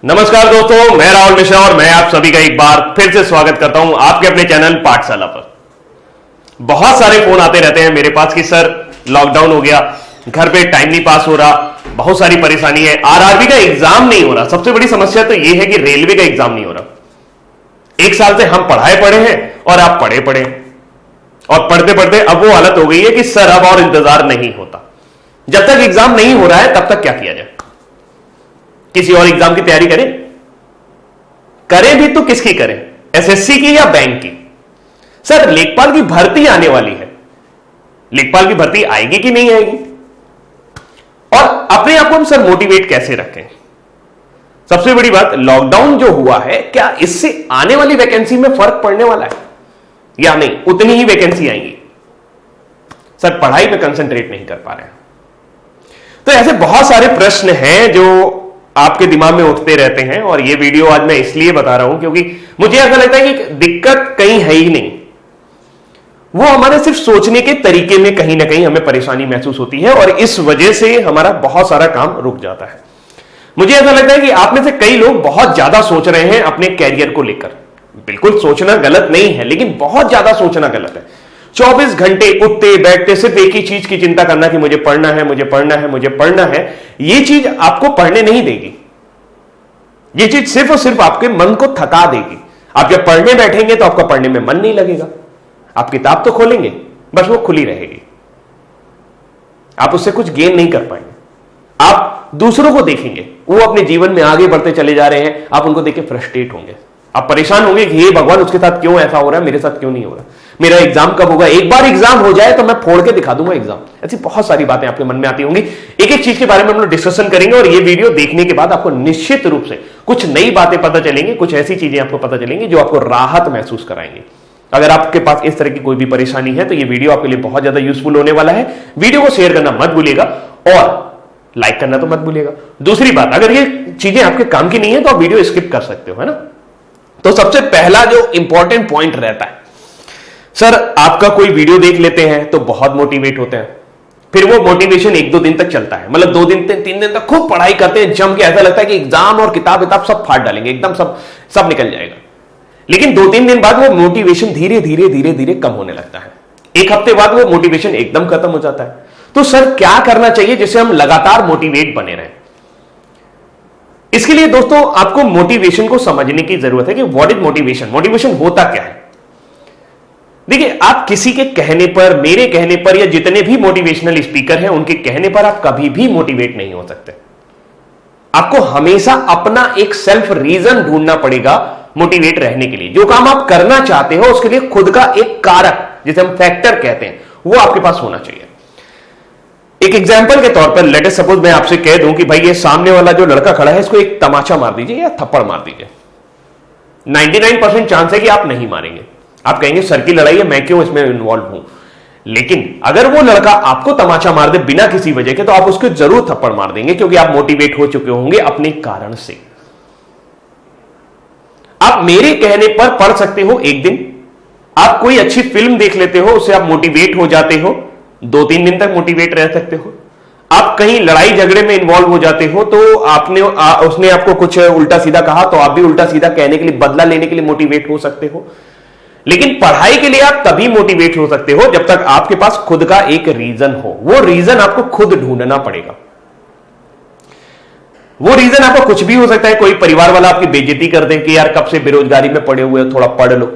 नमस्कार दोस्तों, मैं राहुल मिश्रा और मैं आप सभी का एक बार फिर से स्वागत करता हूं आपके अपने चैनल पाठशाला पर। बहुत सारे फोन आते रहते हैं मेरे पास कि सर लॉकडाउन हो गया, घर पे टाइम नहीं पास हो रहा, बहुत सारी परेशानी है, आरआरबी का एग्जाम नहीं हो रहा। सबसे बड़ी समस्या तो यह है कि रेलवे का एग्जाम नहीं हो रहा। एक साल से हम पढ़ाए पड़े हैं और आप पढ़े पड़े हैं, और पढ़ते पढ़ते अब वो हालत हो गई है कि सर अब और इंतजार नहीं होता। जब तक एग्जाम नहीं हो रहा है तब तक क्या किया जाए? किसी और एग्जाम की तैयारी करें भी तो किसकी करें, एसएससी की या बैंक की? सर लेखपाल की भर्ती आने वाली है, लेखपाल की भर्ती आएगी कि नहीं आएगी? और अपने आप को हम सर मोटिवेट कैसे रखें? सबसे बड़ी बात, लॉकडाउन जो हुआ है क्या इससे आने वाली वैकेंसी में फर्क पड़ने वाला है या नहीं? उतनी ही वैकेंसी आएंगी। सर पढ़ाई पे कंसंट्रेट नहीं कर पा रहे हैं। तो ऐसे बहुत सारे प्रश्न हैं जो आपके दिमाग में उठते रहते हैं, और ये वीडियो आज मैं इसलिए बता रहा हूं क्योंकि मुझे ऐसा लगता है कि दिक्कत कहीं है ही नहीं, वो हमारे सिर्फ सोचने के तरीके में कहीं ना कहीं हमें परेशानी महसूस होती है, और इस वजह से हमारा बहुत सारा काम रुक जाता है। मुझे ऐसा लगता है कि आप में से कई लोग बहुत ज्यादा सोच रहे हैं अपने कैरियर को लेकर। बिल्कुल सोचना गलत नहीं है, लेकिन बहुत ज्यादा सोचना गलत है। 24 घंटे उठते बैठते सिर्फ एक ही चीज की चिंता करना कि मुझे पढ़ना है, मुझे पढ़ना है, मुझे पढ़ना है, यह चीज आपको पढ़ने नहीं देगी। यह चीज सिर्फ और सिर्फ आपके मन को थका देगी। आप जब पढ़ने बैठेंगे तो आपका पढ़ने में मन नहीं लगेगा। आप किताब तो खोलेंगे, बस वो खुली रहेगी, आप उससे कुछ गेन नहीं कर पाएंगे। आप दूसरों को देखेंगे, वो अपने जीवन में आगे बढ़ते चले जा रहे हैं, आप उनको देख के फ्रस्ट्रेट होंगे, आप परेशान होंगे कि हे भगवान, उसके साथ क्यों ऐसा हो रहा है, मेरे साथ क्यों नहीं हो रहा, मेरा एग्जाम कब होगा, एक बार एग्जाम हो जाए तो मैं फोड़ के दिखा दूंगा एग्जाम। ऐसी बहुत सारी बातें आपके मन में आती होंगी। एक एक चीज के बारे में हम लोग डिस्कशन करेंगे, और ये वीडियो देखने के बाद आपको निश्चित रूप से कुछ नई बातें पता चलेंगी, कुछ ऐसी चीजें आपको पता चलेंगी जो आपको राहत महसूस कराएंगे। अगर आपके पास इस तरह की कोई भी परेशानी है तो ये वीडियो आपके लिए बहुत ज्यादा यूजफुल होने वाला है। वीडियो को शेयर करना मत भूलिएगा और लाइक करना तो मत भूलिएगा। दूसरी बात, अगर ये चीजें आपके काम की नहीं है तो आप वीडियो स्किप कर सकते हो, है ना। तो सबसे पहला जो इंपॉर्टेंट पॉइंट रहता है, सर आपका कोई वीडियो देख लेते हैं तो बहुत मोटिवेट होते हैं, फिर वो मोटिवेशन 1-2 दिन तक चलता है, मतलब 2 दिन 3 दिन तक खूब पढ़ाई करते हैं जम के, ऐसा लगता है कि एग्जाम और किताब सब फाड़ डालेंगे, एकदम सब निकल जाएगा। लेकिन 2-3 दिन बाद वो मोटिवेशन धीरे धीरे कम होने लगता है। एक हफ्ते बाद वो मोटिवेशन एकदम खत्म हो जाता है। तो सर क्या करना चाहिए जिससे हम लगातार मोटिवेट बने रहें? इसके लिए दोस्तों आपको मोटिवेशन को समझने की जरूरत है कि व्हाट इज मोटिवेशन, मोटिवेशन होता क्या है। देखिए, आप किसी के कहने पर, मेरे कहने पर, या जितने भी मोटिवेशनल स्पीकर हैं उनके कहने पर आप कभी भी मोटिवेट नहीं हो सकते। आपको हमेशा अपना एक सेल्फ रीजन ढूंढना पड़ेगा मोटिवेट रहने के लिए। जो काम आप करना चाहते हो उसके लिए खुद का एक कारक, जिसे हम फैक्टर कहते हैं, वो आपके पास होना चाहिए। एक एग्जांपल के तौर पर लेट अस सपोज मैं आपसे कह दूं कि भाई ये सामने वाला जो लड़का खड़ा है इसको एक तमाचा मार दीजिए या थप्पड़ मार दीजिए। 99% चांस है कि आप नहीं मारेंगे। आप कहेंगे सर की लड़ाई है, मैं क्यों इसमें इन्वॉल्व हूं। लेकिन अगर वो लड़का आपको तमाचा मार दे बिना किसी वजह के तो आप उसको जरूर थप्पड़ मार देंगे, क्योंकि आप मोटिवेट हो चुके होंगे अपने कारण से। आप मेरे कहने पर पढ़ सकते हो एक दिन, आप कोई अच्छी फिल्म देख लेते हो, उससे आप मोटिवेट हो जाते हो, 2-3 दिन तक मोटिवेट रह सकते हो। आप कहीं लड़ाई झगड़े में इन्वॉल्व हो जाते हो तो उसने आपको कुछ उल्टा सीधा कहा तो आप भी उल्टा सीधा कहने के लिए, बदला लेने के लिए मोटिवेट हो सकते हो। लेकिन पढ़ाई के लिए आप तभी मोटिवेट हो सकते हो जब तक आपके पास खुद का एक रीजन हो। वो रीजन आपको खुद ढूंढना पड़ेगा। वो रीजन आपको कुछ भी हो सकता है। कोई परिवार वाला आपकी बेइज्जती कर दे कि यार कब से बेरोजगारी में पड़े हुए हो, थोड़ा पढ़ लो।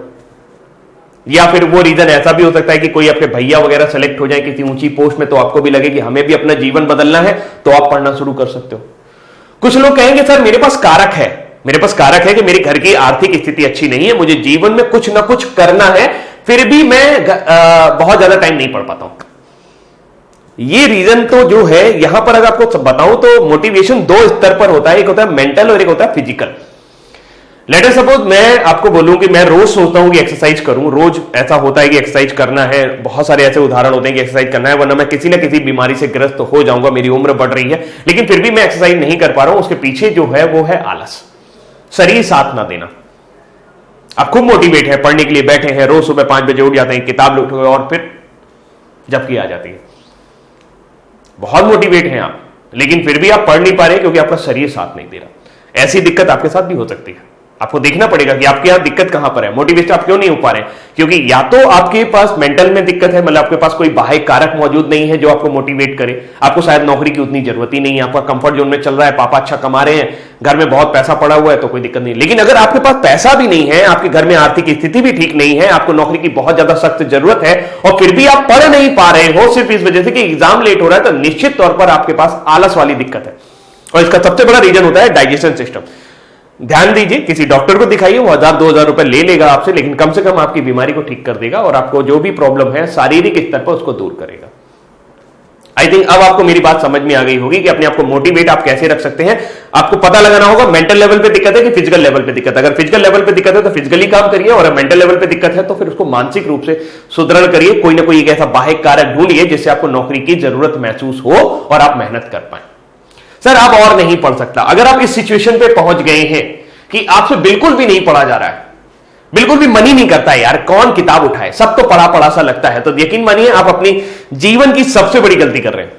या फिर वो रीजन ऐसा भी हो सकता है कि कोई आपके भैया वगैरह सेलेक्ट हो जाए किसी ऊंची पोस्ट में, तो आपको भी लगे कि हमें भी अपना जीवन बदलना है, तो आप पढ़ना शुरू कर सकते हो। कुछ लोग कहेंगे सर मेरे पास कारक है, मेरे पास कारक है कि मेरे घर की आर्थिक स्थिति अच्छी नहीं है, मुझे जीवन में कुछ ना कुछ करना है, फिर भी मैं बहुत ज्यादा टाइम नहीं पढ़ पाता हूं। ये रीजन तो जो है यहां पर अगर आपको बताऊं तो मोटिवेशन 2 स्तर पर होता है, एक होता है मेंटल और एक होता है फिजिकल। लेट अस सपोज मैं आपको बोलूं कि मैं रोज सोचता हूं कि एक्सरसाइज करूं, रोज ऐसा होता है कि एक्सरसाइज करना है, बहुत सारे ऐसे उदाहरण होते हैं कि एक्सरसाइज करना है वरना मैं किसी ना किसी बीमारी से ग्रस्त हो जाऊंगा, मेरी उम्र बढ़ रही है, लेकिन फिर भी मैं एक्सरसाइज नहीं कर पा रहा हूं। उसके पीछे जो है वो है आलस, शरीर साथ ना देना। आप खूब मोटिवेट है, पढ़ने के लिए बैठे हैं, रोज सुबह 5 बजे उठ जाते हैं, किताब उठोगे और फिर झपकी आ जाती है। बहुत मोटिवेट हैं आप, लेकिन फिर भी आप पढ़ नहीं पा रहे क्योंकि आपका शरीर साथ नहीं दे रहा। ऐसी दिक्कत आपके साथ भी हो सकती है। आपको देखना पड़ेगा कि आपके यहां दिक्कत कहां पर है, मोटिवेट आप क्यों नहीं हो पा रहे हैं, क्योंकि या तो आपके पास मेंटल में दिक्कत है, मतलब आपके पास कोई बाह्य कारक मौजूद नहीं है जो आपको मोटिवेट करे। आपको शायद नौकरी की उतनी जरूरत ही नहीं है, आपका कंफर्ट जोन में चल रहा है, पापा अच्छा कमा रहे हैं, घर में बहुत पैसा पड़ा हुआ है तो कोई दिक्कत नहीं। लेकिन अगर आपके पास पैसा भी नहीं है, आपके घर में आर्थिक स्थिति भी ठीक नहीं है, आपको नौकरी की बहुत ज्यादा सख्त जरूरत है और फिर भी आप पढ़ नहीं पा रहे हो सिर्फ इस वजह से कि एग्जाम लेट हो रहा है, तो निश्चित तौर पर आपके पास आलस वाली दिक्कत है। और इसका सबसे बड़ा रीजन होता है डाइजेशन सिस्टम। ध्यान दीजिए, किसी डॉक्टर को दिखाइए, वो 1000-2000 रुपए ले लेगा आपसे, लेकिन कम से कम आपकी बीमारी को ठीक कर देगा और आपको जो भी प्रॉब्लम है शारीरिक स्तर पर उसको दूर करेगा। आई थिंक अब आपको मेरी बात समझ में आ गई होगी कि अपने आप को मोटिवेट आप कैसे रख सकते हैं। आपको पता लगाना होगा मेंटल लेवल पे दिक्कत है कि फिजिकल लेवल पे दिक्कत है। अगर फिजिकल लेवल पे दिक्कत है तो फिजिकली काम करिए, और मेंटल लेवल पे दिक्कत है तो फिर उसको मानसिक रूप से सुदृढ़ करिए। कोई ना कोई एक ऐसा बाह्य कारक ढूंढिए जिससे आपको नौकरी की जरूरत महसूस हो और आप मेहनत कर पाए। सर आप और नहीं पढ़ सकता, अगर आप इस सिचुएशन पे पहुंच गए हैं कि आपसे बिल्कुल भी नहीं पढ़ा जा रहा है, बिल्कुल भी मन ही नहीं करता है, यार कौन किताब उठाए, सब तो पढ़ा पढ़ा सा लगता है, तो यकीन मानिए आप अपनी जीवन की सबसे बड़ी गलती कर रहे हैं।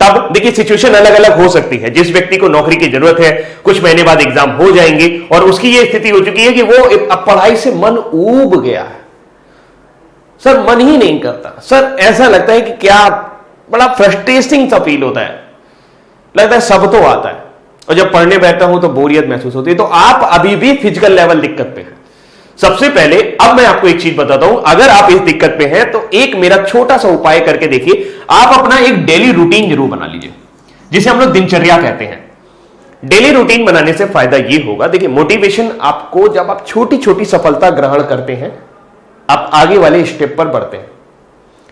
तब देखिए सिचुएशन अलग अलग हो सकती है। जिस व्यक्ति को नौकरी की जरूरत है, कुछ महीने बाद एग्जाम हो जाएंगे और उसकी यह स्थिति हो चुकी है कि वो अब पढ़ाई से मन ऊब गया है, सर मन ही नहीं करता, सर ऐसा लगता है कि क्या बड़ा फ्रस्ट्रेटिंग सा फील होता है, लगता है सब तो आता है, और जब पढ़ने बैठता हूं तो बोरियत महसूस होती है। तो आप अभी भी फिजिकल लेवल दिक्कत पे हैं। सबसे पहले अब मैं आपको एक चीज बताता हूं, अगर आप इस दिक्कत पे हैं तो एक मेरा छोटा सा उपाय करके देखिए। आप अपना एक डेली रूटीन जरूर बना लीजिए, जिसे हम लोग दिनचर्या कहते हैं। डेली रूटीन बनाने से फायदा यह होगा, देखिए मोटिवेशन आपको, जब आप छोटी छोटी सफलता ग्रहण करते हैं आप आगे वाले स्टेप पर बढ़ते हैं।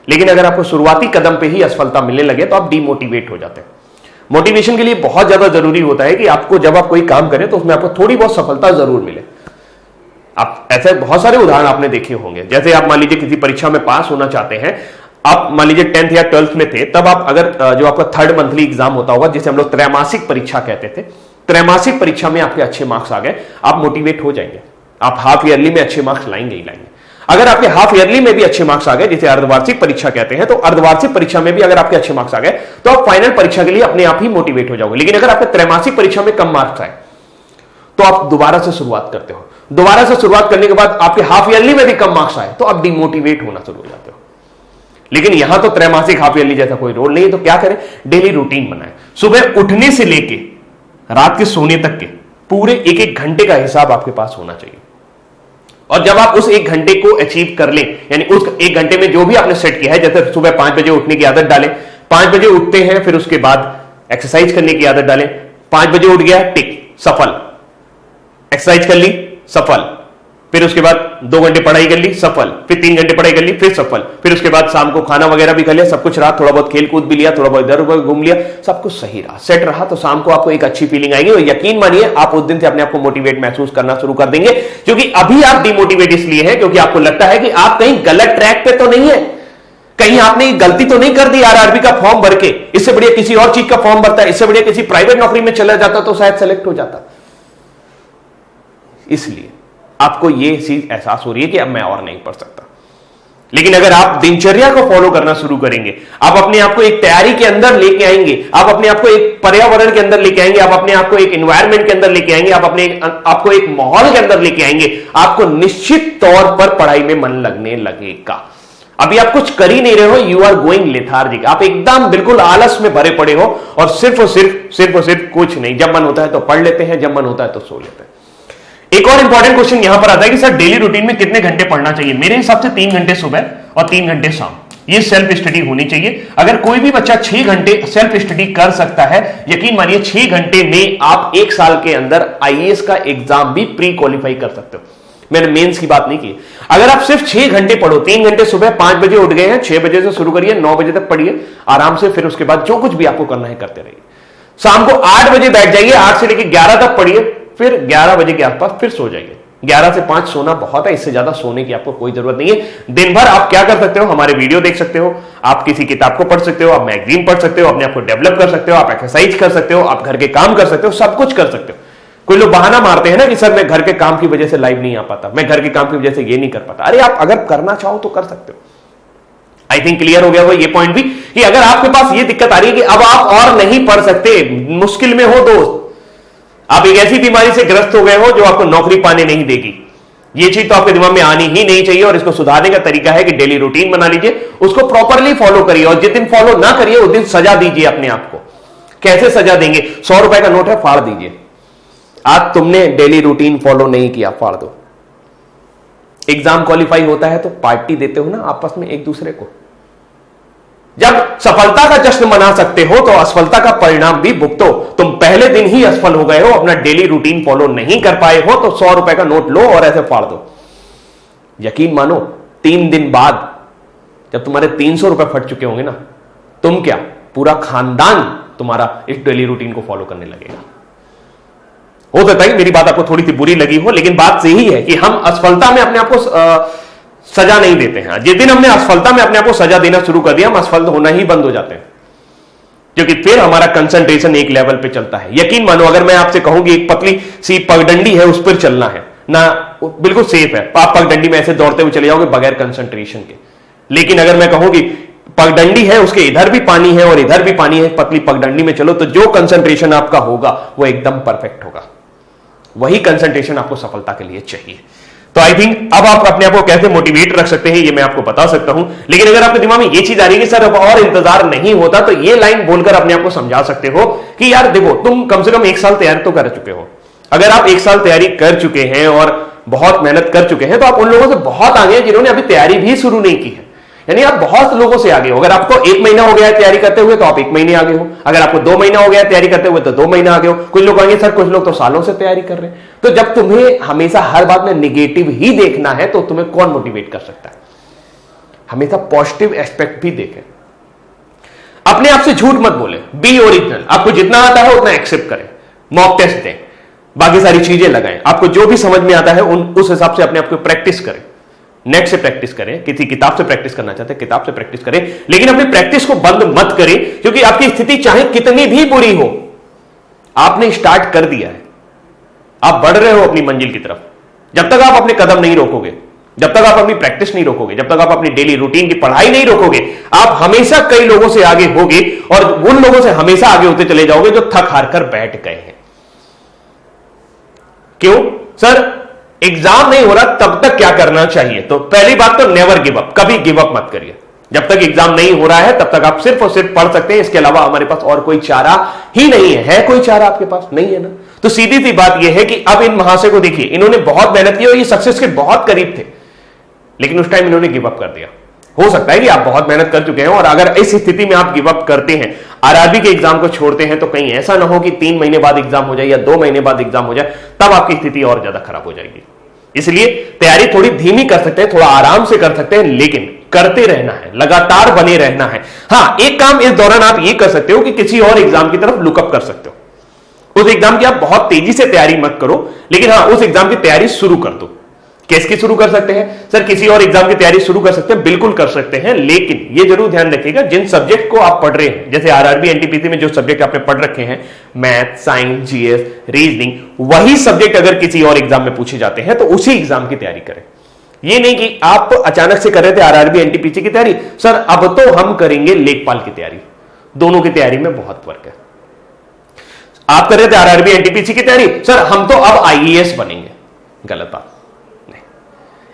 लेकिन अगर आपको शुरुआती कदम पे ही असफलता मिलने लगे तो आप डिमोटिवेट हो जाते हैं। मोटिवेशन के लिए बहुत ज्यादा जरूरी होता है कि आपको जब आप कोई काम करें तो उसमें आपको थोड़ी बहुत सफलता जरूर मिले। आप ऐसे बहुत सारे उदाहरण आपने देखे होंगे, जैसे आप मान लीजिए किसी परीक्षा में पास होना चाहते हैं, आप मान लीजिए 10th या 12th में थे, तब आप अगर जो आपका 3rd मंथली एग्जाम होता होगा, जिसे हम लोग त्रैमासिक परीक्षा कहते थे, त्रैमासिक परीक्षा में आपके अच्छे मार्क्स आ गए, आप मोटिवेट हो जाएंगे, आप हाफ ईयरली में अच्छे मार्क्स लाएंगे ही लाएंगे। अगर आपके हाफ ईयरली में भी अच्छे मार्क्स आ गए, जिसे अर्धवार्षिक परीक्षा कहते हैं, तो अर्धवार्षिक परीक्षा में भी अगर आपके अच्छे मार्क्स आ गए तो आप फाइनल परीक्षा के लिए अपने आप ही मोटिवेट हो जाओगे। लेकिन अगर आपके त्रैमासिक परीक्षा में कम मार्क्स आए तो आप दोबारा से शुरुआत करते हो, दोबारा से शुरुआत करने के बाद आपके हाफ ईयरली में भी कम मार्क्स आए तो आप डिमोटिवेट होना शुरू हो जाते हो। लेकिन यहां तो त्रैमासिक हाफ ईयरली जैसा कोई रोल नहीं है, तो क्या करें, डेली रूटीन बनाएं। सुबह उठने से लेके रात के सोने तक के पूरे एक एक घंटे का हिसाब आपके पास होना चाहिए। और जब आप उस एक घंटे को अचीव कर लें, यानी उस एक घंटे में जो भी आपने सेट किया है, जैसे सुबह 5 बजे उठने की आदत डालें, 5 बजे उठते हैं, फिर उसके बाद एक्सरसाइज करने की आदत डालें। 5 बजे उठ गया, टिक, सफल, एक्सरसाइज कर ली, सफल, फिर उसके बाद 2 घंटे पढ़ाई कर ली, सफल, फिर 3 घंटे पढ़ाई कर ली, फिर सफल, फिर उसके बाद शाम को खाना वगैरह भी कर लिया, सब कुछ रहा, थोड़ा बहुत खेल कूद भी लिया, थोड़ा बहुत इधर उधर घूम लिया, सब कुछ सही रहा, सेट रहा, तो शाम को आपको एक अच्छी फीलिंग आएगी। और यकीन मानिए आप उस दिन से अपने आप को मोटिवेट महसूस करना शुरू कर देंगे, क्योंकि अभी आप डिमोटिवेट इसलिए है क्योंकि आपको लगता है कि आप कहीं गलत ट्रैक पे तो नहीं है, कहीं आपने गलती तो नहीं कर दी आरआरबी का फॉर्म भर के, इससे बढ़िया किसी और चीज का फॉर्म भरता है, इससे बढ़िया किसी प्राइवेट नौकरी में चला जाता तो शायद सेलेक्ट हो जाता। इसलिए आपको यह चीज एहसास हो रही है कि अब मैं और नहीं पढ़ सकता। लेकिन अगर आप दिनचर्या को फॉलो करना शुरू करेंगे, आप अपने आप को एक तैयारी के अंदर लेके आएंगे, आप अपने आप को एक पर्यावरण के अंदर लेके आएंगे, आप अपने आप को एक एनवायरनमेंट के अंदर लेके आएंगे, आप आपको एक माहौल के अंदर लेके आएंगे, आपको निश्चित तौर पर पढ़ाई में मन लगने लगेगा। अभी आप कुछ कर ही नहीं रहे हो, यू आर गोइंग लेथार्जिक, आप एकदम बिल्कुल आलस में भरे पड़े हो और सिर्फ और सिर्फ कुछ नहीं, जब मन होता है तो पढ़ लेते हैं, जब मन होता है तो सो लेते हैं। एक और इंपॉर्टेंट क्वेश्चन यहां पर आता है कि सर डेली रूटीन में कितने घंटे पढ़ना चाहिए? मेरे हिसाब से 3 घंटे सुबह और 3 घंटे शाम, ये सेल्फ स्टडी होनी चाहिए। अगर कोई भी बच्चा 6 घंटे सेल्फ स्टडी कर सकता है, यकीन मानिए 6 घंटे में आप 1 साल के अंदर आईएएस का एग्जाम भी प्री क्वालिफाई कर सकते हो। मैंने मेंस की बात नहीं की। अगर आप सिर्फ 6 घंटे पढ़ो, 3 घंटे सुबह 5 बजे उठ गए हैं, 6 बजे से शुरू करिए, 9 बजे तक पढ़िए आराम से, फिर उसके बाद जो कुछ भी आपको करना है करते रहिए। शाम को 8 बजे बैठ जाइए, 8 से लेकर 11 तक पढ़िए, फिर 11 बजे के आसपास फिर सो जाइए। 11 से 5 सोना बहुत है, इससे ज्यादा सोने की आपको कोई जरूरत नहीं है। दिन भर आप क्या कर सकते हो, हमारे वीडियो देख सकते हो, आप किसी किताब को पढ़ सकते हो, आप मैगजीन पढ़ सकते हो, अपने आप को डेवलप कर सकते हो, आप एक्सरसाइज कर सकते हो, आप घर के काम कर सकते हो, सब कुछ कर सकते हो। कोई लोग बहाना मारते हैं ना कि सर मैं घर के काम की वजह से लाइव नहीं आ पाता, मैं घर के काम की वजह से ये नहीं कर पाता। अरे आप अगर करना चाहो तो कर सकते हो। आई थिंक क्लियर हो गया वो ये पॉइंट भी, कि अगर आपके पास ये दिक्कत आ रही है कि अब आप और नहीं पढ़ सकते, मुश्किल में हो दोस्त, आप एक ऐसी बीमारी से ग्रस्त हो गए हो जो आपको नौकरी पाने नहीं देगी। ये चीज तो आपके दिमाग में आनी ही नहीं चाहिए, और इसको सुधारने का तरीका है कि डेली रूटीन बना लीजिए, उसको प्रॉपरली फॉलो करिए, और जिस दिन फॉलो ना करिए उस दिन सजा दीजिए अपने आप को। कैसे सजा देंगे? 100 रुपए का नोट है, फाड़ दीजिए। आज तुमने डेली रूटीन फॉलो नहीं किया, फाड़ दो। एग्जाम क्वालिफाई होता है तो पार्टी देते हो ना आपस में एक दूसरे को। जब सफलता का जश्न मना सकते हो तो असफलता का परिणाम भी भुगतो। तुम पहले दिन ही असफल हो गए हो, अपना डेली रूटीन फॉलो नहीं कर पाए हो, तो 100 रुपए का नोट लो और ऐसे फाड़ दो। यकीन मानो 3 दिन बाद जब तुम्हारे 300 रुपए फट चुके होंगे ना, तुम क्या, पूरा खानदान तुम्हारा इस डेली रूटीन को फॉलो करने लगेगा। हो सकता है कि मेरी बात आपको थोड़ी सी बुरी लगी हो, लेकिन बात सही है कि हम असफलता में अपने आप को सजा नहीं देते हैं। जिस दिन हमने असफलता में अपने आप को सजा देना शुरू कर दिया, हम असफल होना ही बंद हो जाते हैं, क्योंकि फिर हमारा कंसंट्रेशन एक लेवल पे चलता है। यकीन मानो अगर मैं आपसे कहूंगी एक पतली सी पगडंडी है, उस पर चलना है ना, बिल्कुल सेफ है, आप पगडंडी में ऐसे दौड़ते हुए चले जाओगे बगैर कंसंट्रेशन के। लेकिन अगर मैं कहूंगी पगडंडी है, उसके इधर भी पानी है और इधर भी पानी है, पतली पगडंडी में चलो, तो जो कंसंट्रेशन आपका होगा वो एकदम परफेक्ट होगा। वही कंसंट्रेशन आपको सफलता के लिए चाहिए। तो आई थिंक अब आप अपने आप को कैसे मोटिवेट रख सकते हैं ये मैं आपको बता सकता हूं। लेकिन अगर आपके दिमाग में ये चीज आ रही है कि सर अब और इंतजार नहीं होता, तो ये लाइन बोलकर अपने आप को समझा सकते हो कि यार देखो, तुम कम से कम 1 साल तैयारी तो कर चुके हो। अगर आप 1 साल तैयारी कर चुके हैं और बहुत मेहनत कर चुके हैं, तो आप उन लोगों से बहुत आगे हैं जिन्होंने अभी तैयारी भी शुरू नहीं की है। यानी आप बहुत लोगों से आगे हो। अगर आपको 1 महीना हो गया है तैयारी करते हुए, तो आप 1 महीने आगे हो। अगर आपको 2 महीना हो गया है तैयारी करते हुए, तो 2 महीना आगे हो। कुछ लोग कहेंगे सर कुछ लोग तो सालों से तैयारी कर रहे हैं। तो जब तुम्हें हमेशा हर बात में निगेटिव ही देखना है, तो तुम्हें कौन मोटिवेट कर सकता है? हमेशा पॉजिटिव एस्पेक्ट भी देखें। अपने आप से झूठ मत बोले, बी ओरिजिनल। आपको जितना आता है उतना एक्सेप्ट करें, मॉक टेस्ट दें, बाकी सारी चीजें लगाएं। आपको जो भी समझ में आता है उस हिसाब से अपने आप को प्रैक्टिस करें। नेट से प्रैक्टिस करें, किसी किताब से प्रैक्टिस करना चाहते हैं किताब से प्रैक्टिस करें, लेकिन अपनी प्रैक्टिस को बंद मत करें, क्योंकि आपकी स्थिति चाहे कितनी भी बुरी हो, आपने स्टार्ट कर दिया है, आप बढ़ रहे हो अपनी मंजिल की तरफ। जब तक आप अपने कदम नहीं रोकोगे, जब तक आप अपनी प्रैक्टिस नहीं रोकोगे, जब तक आप अपनी डेली रूटीन की पढ़ाई नहीं रोकोगे, आप हमेशा कई लोगों से आगे होगे, और उन लोगों से हमेशा आगे होते चले जाओगे जो थक हार कर बैठ गए हैं। क्यों सर? एग्जाम नहीं हो रहा, तब तक क्या करना चाहिए? तो पहली बात तो नेवर गिव अप, कभी गिव अप मत करिए। जब तक एग्जाम नहीं हो रहा है तब तक आप सिर्फ और सिर्फ पढ़ सकते हैं, इसके अलावा हमारे पास और कोई चारा ही नहीं है। कोई चारा आपके पास नहीं है ना? तो सीधी सी बात यह है कि अब इन महाशय को देखिए, इन्होंने बहुत मेहनत की और ये सक्सेस के बहुत करीब थे, लेकिन उस टाइम इन्होंने गिव अप कर दिया। हो सकता है कि आप बहुत मेहनत कर चुके हैं, और अगर इस स्थिति में आप गिव अप करते हैं, आरआरबी के एग्जाम को छोड़ते हैं, तो कहीं ऐसा ना हो कि 3 महीने बाद एग्जाम हो जाए या 2 महीने बाद एग्जाम हो जाए, तब आपकी स्थिति और ज्यादा खराब हो जाएगी। इसलिए तैयारी थोड़ी धीमी कर सकते हैं, थोड़ा आराम से कर सकते हैं, लेकिन करते रहना है, लगातार बने रहना है। हां, एक काम इस दौरान आप ये कर सकते हो कि किसी और एग्जाम की तरफ लुकअप कर सकते हो। उस एग्जाम की आप बहुत तेजी से तैयारी मत करो, लेकिन हां, उस एग्जाम की तैयारी शुरू कर दो। किसकी शुरू कर सकते हैं? सर किसी और एग्जाम की तैयारी शुरू कर सकते हैं, बिल्कुल कर सकते हैं, लेकिन ये जरूर ध्यान रखिएगा जिन सब्जेक्ट को आप पढ़ रहे हैं, जैसे आरआरबी एनटीपीसी में जो सब्जेक्ट आपने पढ़ रखे हैं, मैथ, साइंस, जीएस, रीजनिंग, वही सब्जेक्ट अगर किसी और एग्जाम में पूछे जाते हैं तो उसी एग्जाम की तैयारी करें। ये नहीं कि आप अचानक से कर रहे थे आरआरबी एनटीपीसी की तैयारी, सर अब तो हम करेंगे लेखपाल की तैयारी। दोनों की तैयारी में बहुत फर्क है। आप कर रहे थे आरआरबी एनटीपीसी की तैयारी, सर हम तो अब आईएएस बनेंगे, गलत बात।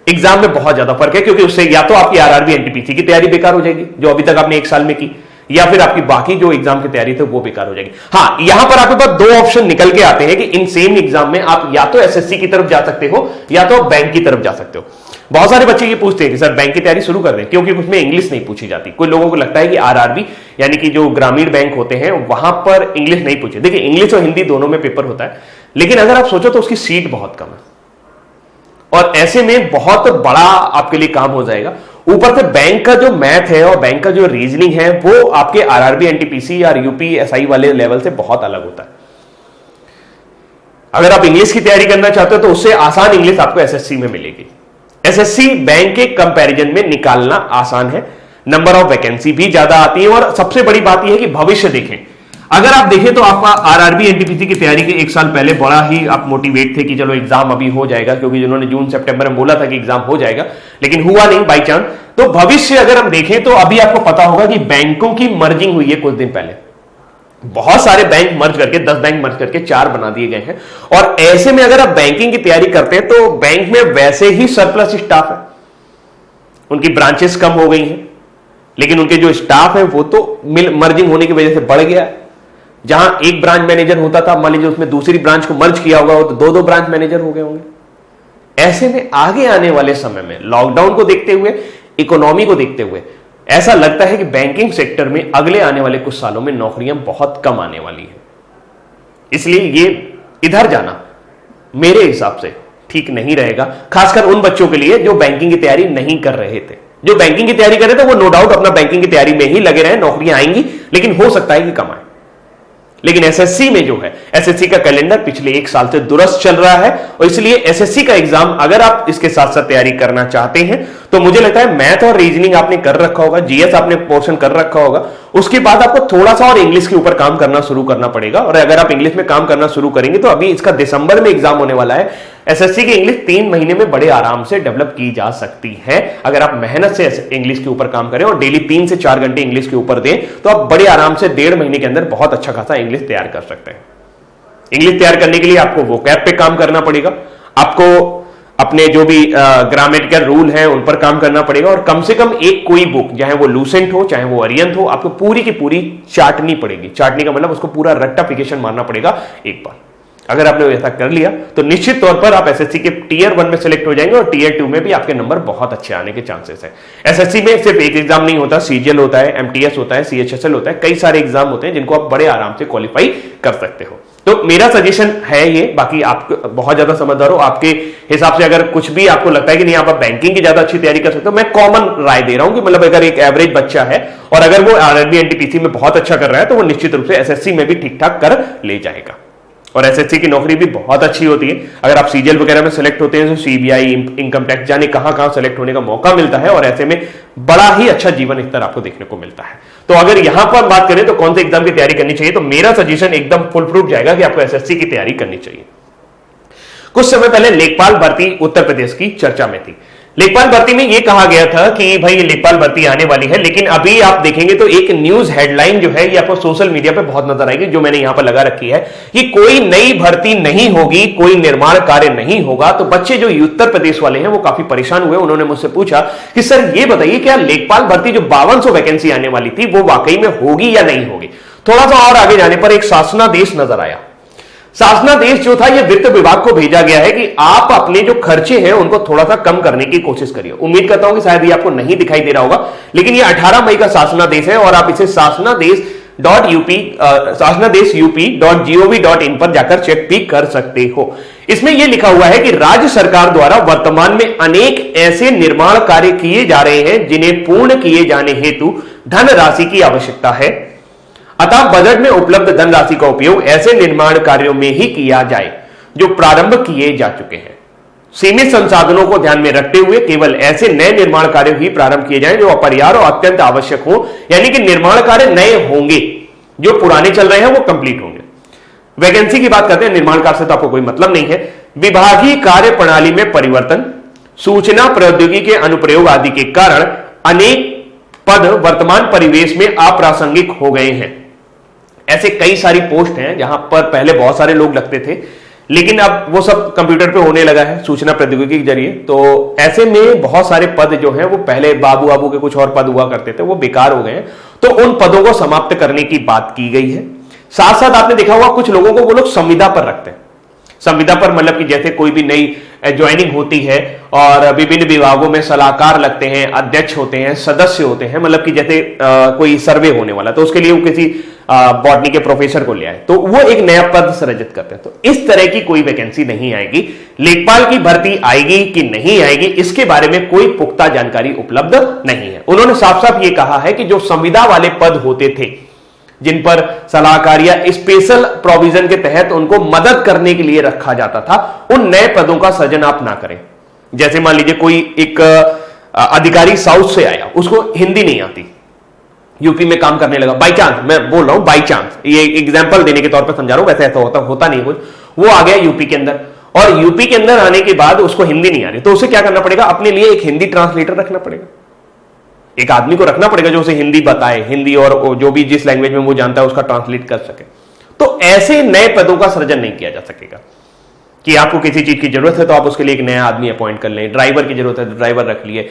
एग्जाम में बहुत ज्यादा फर्क है, क्योंकि उससे या तो आपकी आरआरबी एनटीपीसी की तैयारी बेकार हो जाएगी जो अभी तक आपने 1 साल में की, या फिर आपकी बाकी जो एग्जाम की तैयारी थे वो बेकार हो जाएगी। हां, यहां पर आपके पास 2 ऑप्शन निकल के आते हैं कि इन सेम एग्जाम में आप या तो एसएससी की तरफ जा सकते हो या तो बैंक की तरफ जा सकते हो। बहुत सारे बच्चे ये पूछते हैं कि सर बैंक की तैयारी शुरू कर दें, क्योंकि उसमें इंग्लिश नहीं पूछी जाती। कुछ लोगों को लगता है कि आरआरबी यानी कि जो ग्रामीण बैंक होते हैं वहां पर इंग्लिश नहीं पूछे। देखिए, इंग्लिश और हिंदी दोनों में पेपर होता है, लेकिन अगर आप सोचो तो उसकी सीट बहुत कम है, और ऐसे में बहुत बड़ा आपके लिए काम हो जाएगा। ऊपर से बैंक का जो मैथ है और बैंक का जो रीजनिंग है वो आपके आरआरबी एनटीपीसी या यूपीएसआई वाले लेवल से बहुत अलग होता है। अगर आप इंग्लिश की तैयारी करना चाहते हो तो उससे आसान इंग्लिश आपको एसएससी में मिलेगी। एसएससी बैंक के कंपैरिजन में निकालना आसान है, नंबर ऑफ वैकेंसी भी ज्यादा आती है, और सबसे बड़ी बात यह है कि भविष्य देखें। अगर आप देखें तो आपका आरआरबी एनटीपीसी की तैयारी के 1 साल पहले बड़ा ही आप मोटिवेट थे कि चलो एग्जाम अभी हो जाएगा, क्योंकि जिन्होंने जून सितंबर में बोला था कि एग्जाम हो जाएगा, लेकिन हुआ नहीं बाई चांस। तो भविष्य अगर हम देखें तो अभी आपको पता होगा कि बैंकों की मर्जिंग हुई है कुछ दिन पहले। बहुत सारे बैंक मर्ज करके 10 बैंक मर्ज करके 4 बना दिए गए हैं। और ऐसे में अगर आप बैंकिंग की तैयारी करते हैं तो बैंक में वैसे ही सरप्लस स्टाफ है, उनकी ब्रांचेस कम हो गई हैं, लेकिन उनके जो स्टाफ है वो तो मर्जिंग होने की वजह से बढ़ गया है। जहां एक ब्रांच मैनेजर होता था, मान लीजिए उसमें दूसरी ब्रांच को मर्ज किया होगा तो 2-2 ब्रांच मैनेजर हो गए होंगे। ऐसे में आगे आने वाले समय में लॉकडाउन को देखते हुए, इकोनॉमी को देखते हुए ऐसा लगता है कि बैंकिंग सेक्टर में अगले आने वाले कुछ सालों में नौकरियां बहुत कम आने वाली है। इसलिए ये इधर जाना मेरे हिसाब से ठीक नहीं रहेगा, खासकर उन बच्चों के लिए जो बैंकिंग की तैयारी नहीं कर रहे थे। जो बैंकिंग की तैयारी कर रहे थे वो नो डाउट अपना बैंकिंग की तैयारी में ही लगे रहे, नौकरियां आएंगी, लेकिन हो सकता है कि कम आए। लेकिन एसएससी में जो है, एसएससी का कैलेंडर पिछले 1 साल से दुरुस्त चल रहा है, और इसलिए एसएससी का एग्जाम अगर आप इसके साथ साथ तैयारी करना चाहते हैं तो मुझे लगता है मैथ और रीजनिंग आपने कर रखा होगा, जीएस आपने पोर्शन कर रखा होगा, उसके बाद आपको थोड़ा सा और इंग्लिश के ऊपर काम करना शुरू करना पड़ेगा। और अगर आप इंग्लिश में काम करना शुरू करेंगे तो अभी इसका दिसंबर में एग्जाम होने वाला है। एसएससी की इंग्लिश 3 महीने में बड़े आराम से डेवलप की जा सकती है अगर आप मेहनत से इंग्लिश के ऊपर काम करें और डेली 3 से 4 घंटे इंग्लिश के ऊपर दें, तो आप बड़े आराम से 1.5 महीने के अंदर बहुत अच्छा खासा इंग्लिश तैयार कर सकते हैं। इंग्लिश तैयार करने के लिए आपको वोकैब पे काम करना पड़ेगा, आपको अपने जो भी ग्रामेटिकल रूल हैं उन पर काम करना पड़ेगा, और कम से कम एक कोई बुक, चाहे वो लूसेंट हो चाहे वो अरियंत हो, आपको पूरी की पूरी चाटनी पड़ेगी। चाटनी का मतलब उसको पूरा रट्टाफिकेशन मारना पड़ेगा एक बार। अगर आपने ऐसा कर लिया तो निश्चित तौर पर आप एसएससी के टियर 1 में सिलेक्ट हो जाएंगे, और टियर 2 में भी आपके नंबर बहुत अच्छे आने के चांसेस है। एसएससी में सिर्फ एक एग्जाम नहीं होता, सीजीएल होता है, एमटीएस होता है, सीएचएसएल होता है, कई सारे एग्जाम होते हैं जिनको आप बड़े आराम से क्वालिफाई कर सकते हो। तो मेरा सजेशन है ये, बाकी आप बहुत ज्यादा समझदार हो, आपके हिसाब से अगर कुछ भी आपको लगता है कि नहीं आप बैंकिंग की ज्यादा अच्छी तैयारी कर सकते हो, मैं कॉमन राय दे रहा हूं कि मतलब अगर एक एवरेज बच्चा है और अगर वो आरआरबी एनटीपीसी में बहुत अच्छा कर रहा है तो वो निश्चित रूप से एसएससी में भी ठीक ठाक कर ले जाएगा। और एसएससी की नौकरी भी बहुत अच्छी होती है। अगर आप सीजीएल वगैरह में सेलेक्ट होते हैं तो सीबीआई, इनकम टैक्स, जाने कहां सेलेक्ट होने का मौका मिलता है, और ऐसे में बड़ा ही अच्छा जीवन स्तर आपको देखने को मिलता है। तो अगर यहां पर बात करें तो कौन से एग्जाम की तैयारी करनी चाहिए, तो मेरा सजेशन एकदम फुल प्रूफ जाएगा कि आपको एसएससी की तैयारी करनी चाहिए। कुछ समय पहले लेखपाल भर्ती उत्तर प्रदेश की चर्चा में थी। लेखपाल भर्ती में यह कहा गया था कि भाई ये लेखपाल भर्ती आने वाली है, लेकिन अभी आप देखेंगे तो एक न्यूज हेडलाइन जो है ये आपको सोशल मीडिया पे बहुत नजर आएगी, जो मैंने यहां पर लगा रखी है कि कोई नई भर्ती नहीं होगी, कोई निर्माण कार्य नहीं होगा। तो बच्चे जो उत्तर प्रदेश वाले हैं वो काफी परेशान हुए। उन्होंने मुझसे पूछा कि सर ये बताइए क्या लेखपाल भर्ती जो 5200 वैकेंसी आने वाली थी वो वाकई में होगी या नहीं होगी। थोड़ा सा और आगे जाने पर एक शासनादेश नजर आया। शासनादेश जो था ये वित्त विभाग को भेजा गया है कि आप अपने जो खर्चे हैं उनको थोड़ा सा कम करने की कोशिश करिए। उम्मीद करता हूं कि शायद ये आपको नहीं दिखाई दे रहा होगा, लेकिन ये 18 मई का शासनादेश है और आप इसे शासनादेश.up.gov.in पर जाकर चेक भी कर सकते हो। इसमें यह लिखा हुआ है कि राज्य सरकार द्वारा वर्तमान में अनेक ऐसे निर्माण कार्य किए जा रहे हैं जिन्हें पूर्ण किए जाने हेतु धनराशि की आवश्यकता है, अतः बजट में उपलब्ध धनराशि का उपयोग ऐसे निर्माण कार्यों में ही किया जाए जो प्रारंभ किए जा चुके हैं। सीमित संसाधनों को ध्यान में रखते हुए केवल ऐसे नए निर्माण कार्य ही प्रारंभ किए जाएं जो अपरिहार्य और अत्यंत आवश्यक हो, यानी कि निर्माण कार्य नए होंगे, जो पुराने चल रहे हैं वो कंप्लीट होंगे। वैकेंसी की बात करते हैं, निर्माण कार्य से तो आपको कोई मतलब नहीं है। विभागीय कार्य प्रणाली में परिवर्तन, सूचना प्रौद्योगिकी के अनुप्रयोग आदि के कारण अनेक पद वर्तमान परिवेश में अप्रासंगिक हो गए हैं। ऐसे कई सारी पोस्ट हैं जहां पर पहले बहुत सारे लोग लगते थे, लेकिन अब वो सब कंप्यूटर पे होने लगा है सूचना प्रौद्योगिकी के जरिए। तो ऐसे में बहुत सारे पद जो हैं वो पहले बाबू आबू के कुछ और पद हुआ करते थे, वो बेकार हो गए हैं। तो उन पदों को समाप्त करने की बात की गई है। साथ साथ आपने देखा होगा कुछ लोगों को वो लोग संविदा पर रखते हैं। संविदा पर मतलब कि जैसे कोई भी नई ज्वाइनिंग होती है और विभिन्न विभागों में सलाहकार लगते हैं, अध्यक्ष होते हैं, सदस्य होते हैं, मतलब कि जैसे कोई सर्वे होने वाला तो उसके लिए वो किसी बॉटनी के प्रोफेसर को ले आए तो वो एक नया पद सृजित करते हैं। तो इस तरह की कोई वैकेंसी नहीं आएगी। लेखपाल की भर्ती आएगी कि नहीं आएगी इसके बारे में कोई पुख्ता जानकारी उपलब्ध नहीं है। उन्होंने साफ साफ ये कहा है कि जो संविदा वाले पद होते थे जिन पर सलाहकार या स्पेशल प्रोविजन के तहत उनको मदद करने के लिए रखा जाता था, उन नए पदों का सृजन आप ना करें। जैसे मान लीजिए कोई एक अधिकारी साउथ से आया, उसको हिंदी नहीं आती, यूपी में काम करने लगा, बाई चांस, मैं बोल रहा हूं बाई चांस, ये एग्जांपल देने के तौर पर समझा रहा हूं, वैसे ऐसा होता नहीं कुछ। वो आ गया यूपी के अंदर और यूपी के अंदर आने के बाद उसको हिंदी नहीं आ रही, तो उसे क्या करना पड़ेगा, अपने लिए एक हिंदी ट्रांसलेटर रखना पड़ेगा। एक आदमी को रखना पड़ेगा जो उसे हिंदी बताए, हिंदी और जो भी जिस लैंग्वेज में वो जानता है उसका ट्रांसलेट कर सके। तो ऐसे नए पदों का सृजन नहीं किया जा सकेगा कि आपको किसी चीज की जरूरत है तो आप उसके लिए एक नया आदमी अपॉइंट कर लें, ड्राइवर की जरूरत है तो ड्राइवर रख लिए,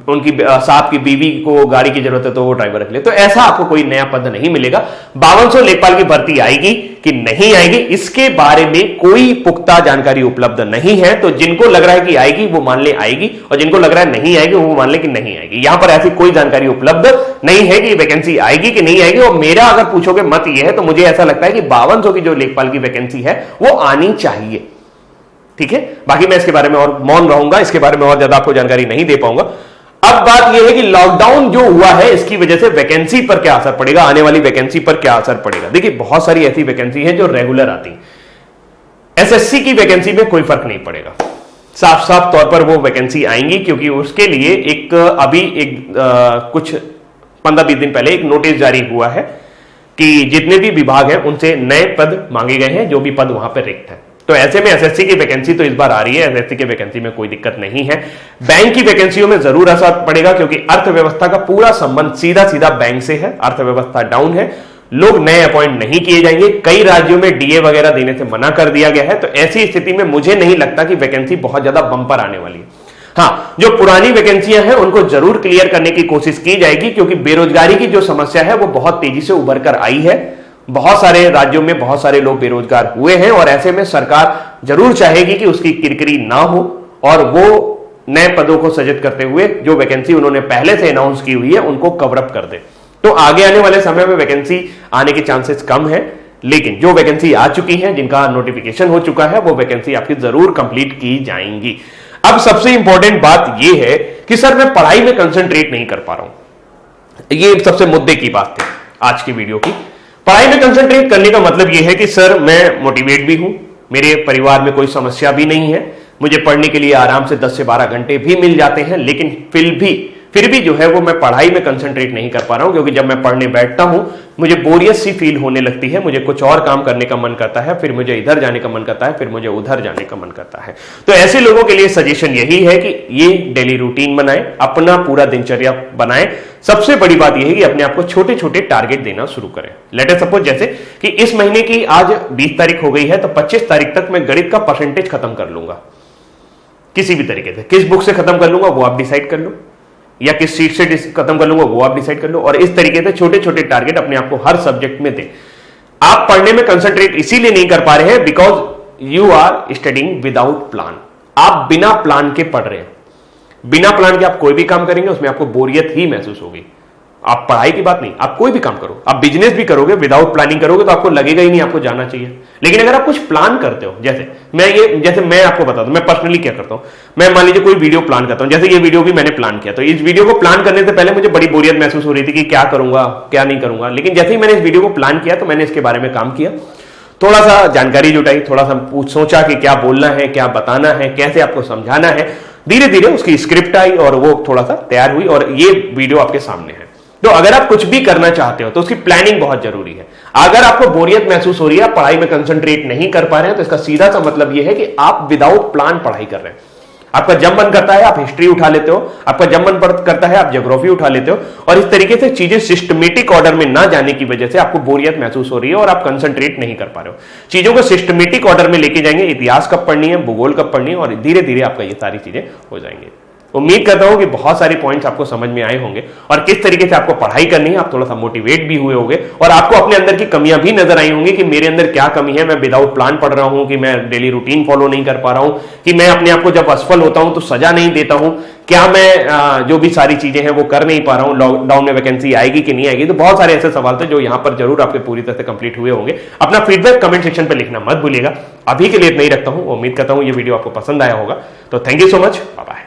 उनकी साहब की बीवी को गाड़ी की जरूरत है तो वो ड्राइवर रख ले। तो ऐसा आपको कोई नया पद नहीं मिलेगा। 5200 लेखपाल की भर्ती आएगी कि नहीं आएगी, इसके बारे में कोई पुख्ता जानकारी उपलब्ध नहीं है। तो जिनको लग रहा है कि आएगी वो मान ले आएगी, और जिनको लग रहा है नहीं आएगी वो मान ले कि नहीं आएगी। यहां पर ऐसी कोई जानकारी उपलब्ध नहीं है कि वैकेंसी आएगी कि नहीं आएगी। और मेरा अगर पूछोगे मत ये है तो मुझे ऐसा लगता है कि 5200 की जो लेखपाल की वैकेंसी है वो आनी चाहिए। ठीक है, बाकी मैं इसके बारे में और मौन रहूंगा, इसके बारे में और ज्यादा आपको जानकारी नहीं दे पाऊंगा। अब बात यह है कि लॉकडाउन जो हुआ है इसकी वजह से वैकेंसी पर क्या असर पड़ेगा, आने वाली वैकेंसी पर क्या असर पड़ेगा। देखिए बहुत सारी ऐसी वैकेंसी है जो रेगुलर आती है, एसएससी की वैकेंसी में कोई फर्क नहीं पड़ेगा, साफ साफ तौर पर वो वैकेंसी आएंगी, क्योंकि उसके लिए अभी कुछ 15-20 दिन पहले एक नोटिस जारी हुआ है कि जितने भी विभाग हैं उनसे नए पद मांगे गए हैं, जो भी पद वहां पर रिक्त है। तो ऐसे में एसएससी की वैकेंसी तो इस बार आ रही है, एसएससी की वैकेंसी में कोई दिक्कत नहीं है। बैंक की वैकेंसियों में जरूर असर पड़ेगा, क्योंकि अर्थव्यवस्था का पूरा संबंध सीधा सीधा बैंक से है। अर्थव्यवस्था डाउन है, लोग नए अपॉइंट नहीं किए जाएंगे, कई राज्यों में डीए वगैरह देने से मना कर दिया गया है। तो ऐसी स्थिति में मुझे नहीं लगता कि वैकेंसी बहुत ज्यादा बंपर आने वाली है। हाँ, जो पुरानी वैकेंसियां हैं उनको जरूर क्लियर करने की कोशिश की जाएगी, क्योंकि बेरोजगारी की जो समस्या है वो बहुत तेजी से उभर कर आई है। बहुत सारे राज्यों में बहुत सारे लोग बेरोजगार हुए हैं, और ऐसे में सरकार जरूर चाहेगी कि उसकी किरकिरी ना हो और वो नए पदों को सृजित करते हुए जो वैकेंसी उन्होंने पहले से अनाउंस की हुई है उनको कवर अप कर दे। तो आगे आने वाले समय में वैकेंसी आने के चांसेस कम है, लेकिन जो वैकेंसी आ चुकी है, जिनका नोटिफिकेशन हो चुका है, वो वैकेंसी आपकी जरूर कंप्लीट की जाएंगी। अब सबसे इंपॉर्टेंट बात यह है कि सर मैं पढ़ाई में कंसंट्रेट नहीं कर पा रहा हूं, ये सबसे मुद्दे की बात थी आज की वीडियो की। पढ़ाई में कंसंट्रेट करने का मतलब यह है कि सर मैं मोटिवेट भी हूं, मेरे परिवार में कोई समस्या भी नहीं है, मुझे पढ़ने के लिए आराम से 10 से 12 घंटे भी मिल जाते हैं, लेकिन फिर भी जो है वो मैं पढ़ाई में कंसंट्रेट नहीं कर पा रहा हूं, क्योंकि जब मैं पढ़ने बैठता हूं मुझे बोरियत सी फील होने लगती है, मुझे कुछ और काम करने का मन करता है, फिर मुझे इधर जाने का मन करता है, फिर मुझे उधर जाने का मन करता है। तो ऐसे लोगों के लिए सजेशन यही है कि ये डेली रूटीन बनाएं, अपना पूरा दिनचर्या बनाएं। सबसे बड़ी बात यह है कि अपने आप को छोटे छोटे टारगेट देना शुरू करें। लेट अस सपोज जैसे कि इस महीने की आज 20 तारीख हो गई है, तो 25 तारीख तक मैं गणित का परसेंटेज खत्म कर लूंगा, किसी भी तरीके से। किस बुक से खत्म कर लूंगा वो आप डिसाइड कर लो, या किस सीट से खत्म कर लूंगा वो आप डिसाइड कर लो। और इस तरीके से छोटे छोटे टारगेट अपने आप को हर सब्जेक्ट में दें। आप पढ़ने में कंसंट्रेट इसीलिए नहीं कर पा रहे हैं because you are studying without plan. आप बिना प्लान के पढ़ रहे हैं, बिना प्लान के आप कोई भी काम करेंगे उसमें आपको बोरियत ही महसूस होगी। आप पढ़ाई की बात नहीं, आप कोई भी काम करो, आप बिजनेस भी करोगे विदाउट प्लानिंग करोगे तो आपको लगेगा ही नहीं आपको जाना चाहिए। लेकिन अगर आप कुछ प्लान करते हो, जैसे मैं आपको बताता हूं मैं पर्सनली क्या करता हूं। मैं मान लीजिए कोई वीडियो प्लान करता हूं, जैसे ये वीडियो भी मैंने प्लान किया, तो इस वीडियो को प्लान करने से पहले मुझे बड़ी बोरियत महसूस हो रही थी कि क्या करूंगा क्या नहीं करूंगा। लेकिन जैसे ही मैंने इस वीडियो को प्लान किया तो मैंने इसके बारे में काम किया, थोड़ा सा जानकारी जुटाई, थोड़ा सा सोचा कि क्या बोलना है, क्या बताना है, कैसे आपको समझाना है। धीरे धीरे उसकी स्क्रिप्ट आई और वो थोड़ा सा तैयार हुई और ये वीडियो आपके सामने है। तो अगर आप कुछ भी करना चाहते हो तो उसकी प्लानिंग बहुत जरूरी है। अगर आपको बोरियत महसूस हो रही है, आप पढ़ाई में कंसंट्रेट नहीं कर पा रहे हैं, तो इसका सीधा सा मतलब यह है कि आप विदाउट प्लान पढ़ाई कर रहे हैं। आपका जब मन करता है आप हिस्ट्री उठा लेते हो, आपका जब मन करता है आप ज्योग्राफी उठा लेते हो, और इस तरीके से चीजें सिस्टमेटिक ऑर्डर में ना जाने की वजह से आपको बोरियत महसूस हो रही है और आप कंसंट्रेट नहीं कर पा रहे हो। चीजों को सिस्टमेटिक ऑर्डर में लेके जाएंगे, इतिहास कब पढ़नी है, भूगोल कब पढ़नी है, और धीरे धीरे आपका ये सारी चीजें हो जाएंगी। उम्मीद करता हूं कि बहुत सारे पॉइंट्स आपको समझ में आए होंगे और किस तरीके से आपको पढ़ाई करनी है। आप थोड़ा सा मोटिवेट भी हुए होंगे और आपको अपने अंदर की कमियां भी नजर आई होंगी कि मेरे अंदर क्या कमी है, मैं विदाउट प्लान पढ़ रहा हूं, कि मैं डेली रूटीन फॉलो नहीं कर पा रहा हूं, कि मैं अपने आप को जब असफल होता हूं तो सजा नहीं देता हूं, क्या मैं जो भी सारी चीजें हैं वो कर नहीं पा रहा हूं, लॉकडाउन में वैकेंसी आएगी कि नहीं आएगी। तो बहुत सारे ऐसे सवाल थे जो यहां पर जरूर आपके पूरी तरह से कंप्लीट हुए होंगे। अपना फीडबैक कमेंट सेक्शन पर लिखना मत भूलिएगा। अभी के लिए इतना ही रखता हूं, उम्मीद करता हूं ये वीडियो आपको पसंद आया होगा। तो thank you so much, bye bye.